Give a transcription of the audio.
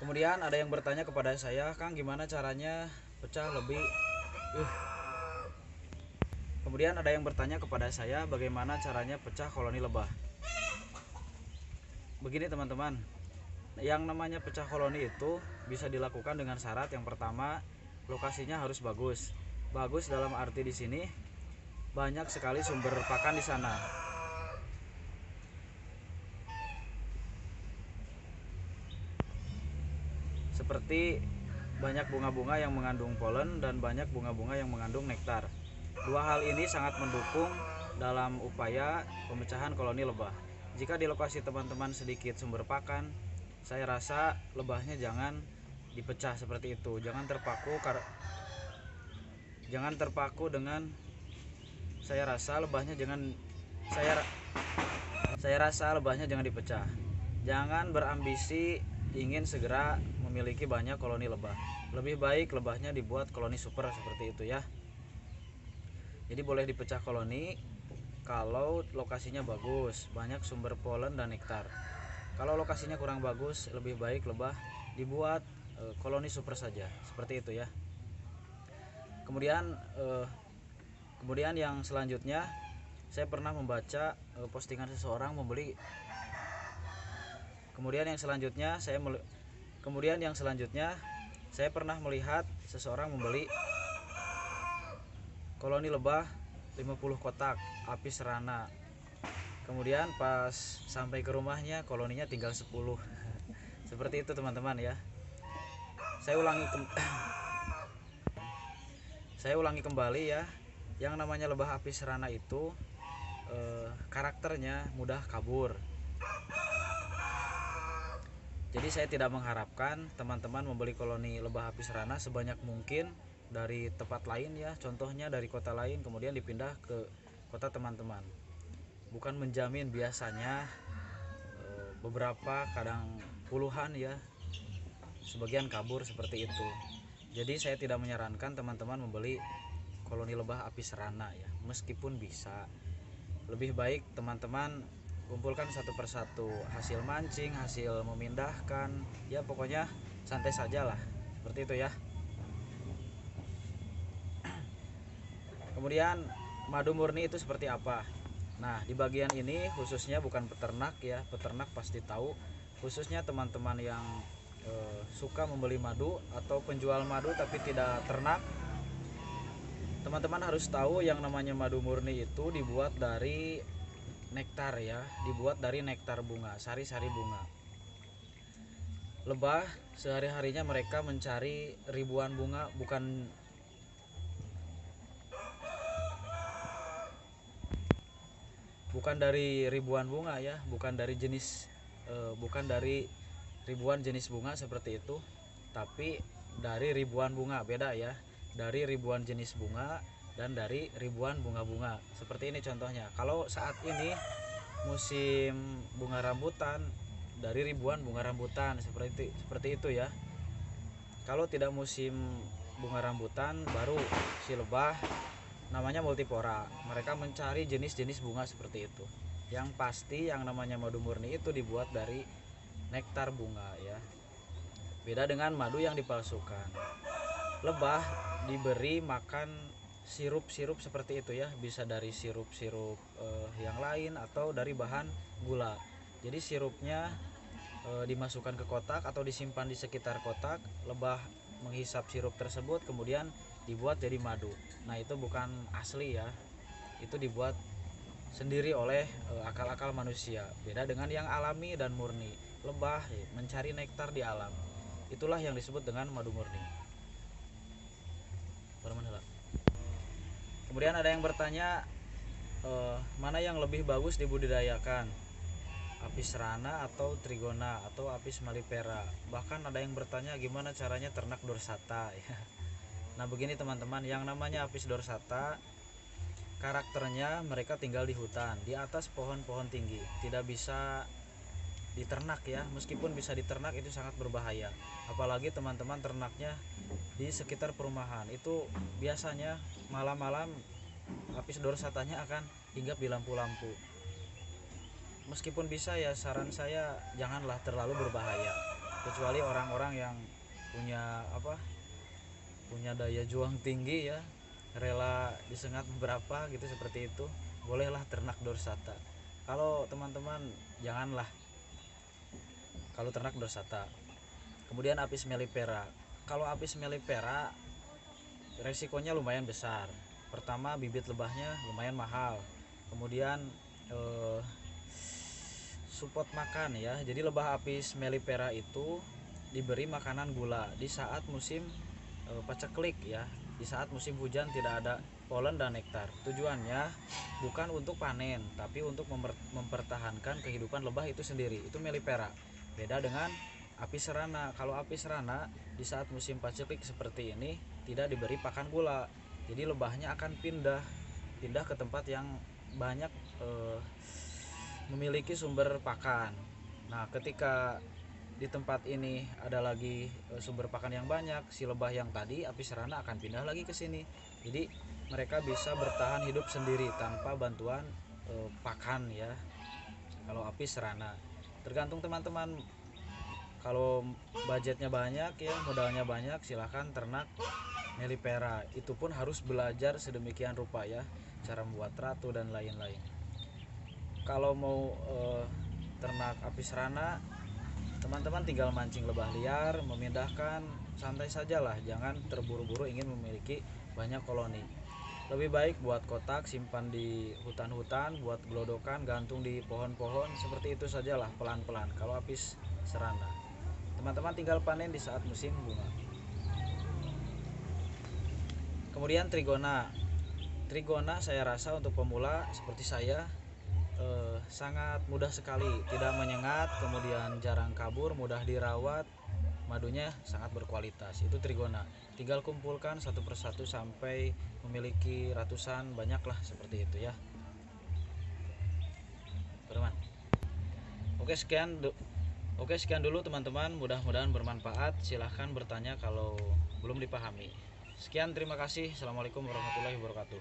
Kemudian ada yang bertanya kepada saya, Kang, gimana caranya pecah lebih Kemudian ada yang bertanya kepada saya bagaimana caranya pecah koloni lebah. Begini teman-teman, yang namanya pecah koloni itu bisa dilakukan dengan syarat yang pertama, lokasinya harus bagus. Bagus dalam arti di sini banyak sekali sumber pakan di sana. Seperti banyak bunga-bunga yang mengandung polen dan banyak bunga-bunga yang mengandung nektar. Dua hal ini sangat mendukung dalam upaya pemecahan koloni lebah. Jika di lokasi teman-teman sedikit sumber pakan, saya rasa lebahnya jangan dipecah seperti itu. Jangan terpaku dengan saya rasa lebahnya jangan dipecah. Jangan berambisi ingin segera memiliki banyak koloni lebah. Lebih baik lebahnya dibuat koloni super seperti itu ya. Jadi boleh dipecah koloni kalau lokasinya bagus, banyak sumber polen dan nektar. Kalau lokasinya kurang bagus, lebih baik lebah dibuat koloni super saja, seperti itu ya. Kemudian yang selanjutnya, saya pernah membaca postingan seseorang membeli. Kemudian yang selanjutnya saya pernah melihat seseorang membeli koloni lebah 50 kotak apis rana. Kemudian pas sampai ke rumahnya koloninya tinggal 10. Seperti itu teman-teman ya. Saya ulangi kembali ya. Yang namanya lebah apis rana itu karakternya mudah kabur. Jadi saya tidak mengharapkan teman-teman membeli koloni lebah apis rana sebanyak mungkin dari tempat lain ya, contohnya dari kota lain kemudian dipindah ke kota teman-teman. Bukan menjamin, biasanya beberapa, kadang puluhan ya, sebagian kabur seperti itu. Jadi saya tidak menyarankan teman-teman membeli koloni lebah apis rana ya, meskipun bisa. Lebih baik teman-teman kumpulkan satu persatu hasil mancing, hasil memindahkan, ya pokoknya santai saja lah, seperti itu ya. Kemudian madu murni itu seperti apa? Nah, di bagian ini khususnya bukan peternak ya, peternak pasti tahu. Khususnya teman-teman yang suka membeli madu atau penjual madu tapi tidak ternak, teman-teman harus tahu yang namanya madu murni itu dibuat dari nektar ya, dibuat dari nektar bunga, sari-sari bunga. Lebah sehari-harinya mereka mencari ribuan bunga, bukan dari ribuan bunga ya, bukan dari ribuan jenis bunga seperti itu, tapi dari ribuan bunga, beda ya, dari ribuan jenis bunga dan dari ribuan bunga-bunga. Seperti ini contohnya. Kalau saat ini musim bunga rambutan, dari ribuan bunga rambutan, seperti itu ya. Kalau tidak musim bunga rambutan, baru si lebah namanya multipora. Mereka mencari jenis-jenis bunga seperti itu. Yang pasti yang namanya madu murni itu dibuat dari nektar bunga ya. Beda dengan madu yang dipalsukan. Lebah diberi makan sirup-sirup seperti itu ya, bisa dari sirup-sirup yang lain atau dari bahan gula. Jadi sirupnya dimasukkan ke kotak atau disimpan di sekitar kotak. Lebah menghisap sirup tersebut kemudian dibuat jadi madu. Nah, itu bukan asli ya, itu dibuat sendiri oleh akal-akal manusia. Beda dengan yang alami dan murni. Lebah mencari nektar di alam, itulah yang disebut dengan madu murni. Kemudian ada yang bertanya, mana yang lebih bagus dibudidayakan, apis rana atau trigona atau apis mellifera. Bahkan ada yang bertanya gimana caranya ternak dorsata ya. Nah begini teman-teman, yang namanya apis dorsata karakternya mereka tinggal di hutan, di atas pohon-pohon tinggi, tidak bisa diternak ya. Meskipun bisa diternak itu sangat berbahaya, apalagi teman-teman ternaknya di sekitar perumahan. Itu biasanya malam-malam apis dorsatanya akan hinggap di lampu-lampu. Meskipun bisa ya, saran saya janganlah, terlalu berbahaya. kecuali orang-orang yang punya punya daya juang tinggi ya, rela disengat beberapa gitu, seperti itu bolehlah ternak dorsata. Kalau teman-teman janganlah kalau ternak dorsata. Kemudian apis mellifera. Kalau apis mellifera resikonya lumayan besar. Pertama, bibit lebahnya lumayan mahal. Kemudian support makan ya. Jadi lebah apis mellifera itu diberi makanan gula di saat musim paceklik ya. Di saat musim hujan tidak ada polen dan nektar. Tujuannya bukan untuk panen, tapi untuk mempertahankan kehidupan lebah itu sendiri. Itu mellifera. Beda dengan apis serana. Kalau apis serana di saat musim paceklik seperti ini tidak diberi pakan gula. Jadi lebahnya akan pindah ke tempat yang banyak memiliki sumber pakan. Nah, ketika di tempat ini ada lagi sumber pakan yang banyak, si lebah yang tadi apis serana akan pindah lagi ke sini. Jadi mereka bisa bertahan hidup sendiri tanpa bantuan pakan ya. Kalau apis serana, tergantung teman-teman. Kalau budgetnya banyak ya, modalnya banyak, silahkan ternak mellifera. Itu pun harus belajar sedemikian rupa ya, cara membuat ratu dan lain-lain. Kalau mau ternak apis serana, teman-teman tinggal mancing lebah liar, memindahkan, santai sajalah, jangan terburu-buru ingin memiliki banyak koloni. Lebih baik buat kotak, simpan di hutan-hutan, buat gelodokan, gantung di pohon-pohon, seperti itu sajalah, pelan-pelan kalau apis serana. Teman-teman tinggal panen di saat musim bunga. Kemudian trigona. Trigona saya rasa untuk pemula seperti saya sangat mudah sekali, tidak menyengat, kemudian jarang kabur, mudah dirawat, madunya sangat berkualitas. Itu trigona. Tinggal kumpulkan satu persatu sampai memiliki ratusan, banyaklah seperti itu ya, teman. Oke, sekian dulu teman-teman, mudah-mudahan bermanfaat. Silahkan bertanya kalau belum dipahami. Sekian, terima kasih. Assalamualaikum warahmatullahi wabarakatuh.